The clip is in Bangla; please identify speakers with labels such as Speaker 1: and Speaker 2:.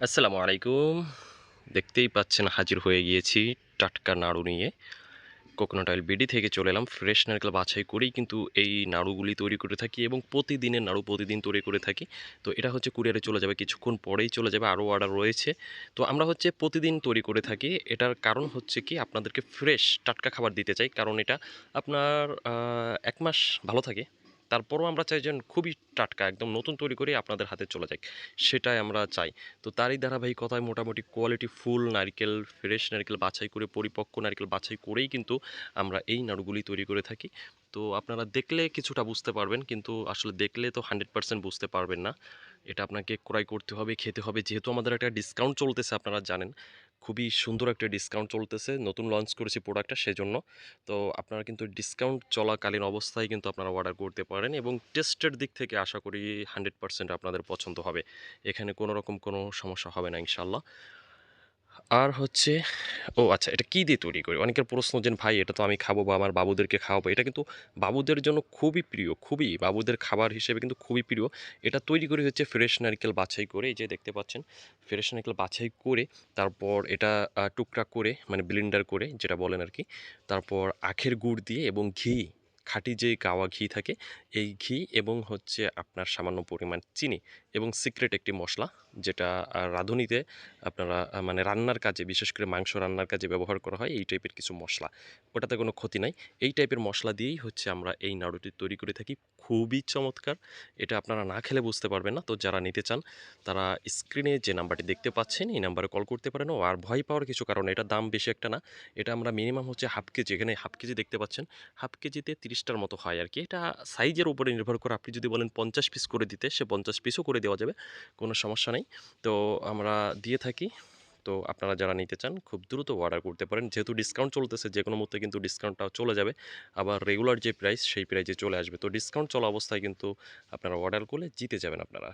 Speaker 1: আসসালামু আলাইকুম। দেখতেই পাচ্ছেন হাজির হয়ে গিয়েছি টাটকা নাড়ু নিয়ে। কোকোনাট অয়েল বিডি থেকে চলে এলাম। ফ্রেশ নারকেল বাছাই করেই কিন্তু এই নাড়ুগুলি তৈরি করে থাকি এবং প্রতিদিনের নাড়ু প্রতিদিন তৈরি করে থাকি। তো এটা হচ্ছে কুরিয়ারে চলে যাবে, কিছুক্ষণ পরেই চলে যাবে। আরও অর্ডার রয়েছে। তো আমরা হচ্ছে প্রতিদিন তৈরি করে থাকি। এটার কারণ হচ্ছে কি, আপনাদেরকে ফ্রেশ টাটকা খাবার দিতে চাই। কারণ এটা আপনার ১ মাস ভালো থাকে। তারপরও আমরা চাই যেন খুবই টাটকা একদম নতুন তৈরি করে আপনাদের হাতে চলে যাক। সেটাই আমরা চাই। তো তারই ধারাবাহিকতায় মোটামুটি কোয়ালিটি ফুল নারকেল, ফ্রেশ নারকেল বাছাই করে, পরিপক্ক নারকেল বাছাই করেই কিন্তু আমরা এই নাড়ুগুলি তৈরি করে থাকি। তো আপনারা দেখলে কিছুটা বুঝতে পারবেন, কিন্তু আসলে দেখলে তো 100% বুঝতে পারবেন না। এটা আপনাকে ক্রয় করতে হবে, খেতে হবে। যেহেতু আমাদের একটা ডিসকাউন্ট চলতেছে, আপনারা জানেন। খুবই সুন্দর একটা ডিসকাউন্ট চলতেছে। নতুন লঞ্চ করেছি প্রোডাক্টটা সেজন্য। তো আপনারা কিন্তু ডিসকাউন্ট চলাকালীন অবস্থায় কিন্তু আপনারা অর্ডার করতে পারেন এবং টেস্টের দিক থেকে আশা করি 100% আপনাদের পছন্দ হবে। এখানে কোনো রকম কোনো সমস্যা হবে না ইনশাআল্লাহ। আর হচ্ছে আচ্ছা, এটা কি দিয়ে তৈরি করি? অনেকের প্রশ্ন যে, "ভাই এটা তো আমি খাবো বা আমার বাবুদেরকে খাওয়াবো।" এটা কিন্তু বাবুদের জন্য খুবই প্রিয়, খুবই বাবুদের খাবার হিসেবে কিন্তু খুবই প্রিয়। এটা তৈরি করি হচ্ছে ফ্রেশ নারকেল বাছাই করে, এই যে দেখতে পাচ্ছেন, ফ্রেশ নারকেল বাছাই করে তারপর এটা টুকরা করে মানে ব্লেন্ডার করে যেটা বলেন আরকি। তারপর আখের গুড় দিয়ে এবং ঘি, খাঁটি যে গাওয়া ঘি থাকে, এই ঘি এবং হচ্ছে আপনার সামান্য পরিমাণ চিনি এবং সিক্রেট একটি মসলা যেটা রাঁধুনিতে আপনারা মানে রান্নার কাজে, বিশেষ করে মাংস রান্নার কাজে ব্যবহার করা হয় এই টাইপের কিছু মশলা। ওটাতে কোনো ক্ষতি নাই। এই টাইপের মশলা দিয়েই হচ্ছে আমরা এই নাড়ুটি তৈরি করে থাকি। খুবই চমৎকার। এটা আপনারা না খেলে বুঝতে পারবেন না। তো যারা নিতে চান তারা স্ক্রিনে যে নাম্বারটি দেখতে পাচ্ছেন এই নাম্বারে কল করতে পারেন। আর ভয় পাওয়ার কিছু কারণ নেই। এটার দাম বেশি একটা না। এটা আমরা মিনিমাম হচ্ছে হাফ কেজি, এখানে হাফ কেজি দেখতে পাচ্ছেন। হাফ কেজিতে ৩০ টার মতো হয় আরকি। এটা সাইজের উপরে নির্ভর করে। আপনি যদি বলেন ৫০ পিস করে দিতে, সে ৫০ পিসও করে দেওয়া যাবে। কোনো সমস্যা নেই। তো আমরা দিয়ে থাকি। তো আপনারা যারা নিতে চান খুব দ্রুত অর্ডার করতে পারেন। যেহেতু ডিসকাউন্ট চলতেছে, যেকোনো মুহূর্তে কিন্তু ডিসকাউন্টটাও চলে যাবে। আবার রেগুলার যে প্রাইস সেই প্রাইসে চলে আসবে। তো ডিসকাউন্ট চলা অবস্থায় কিন্তু আপনারা অর্ডার করলে জিতে যাবেন আপনারা।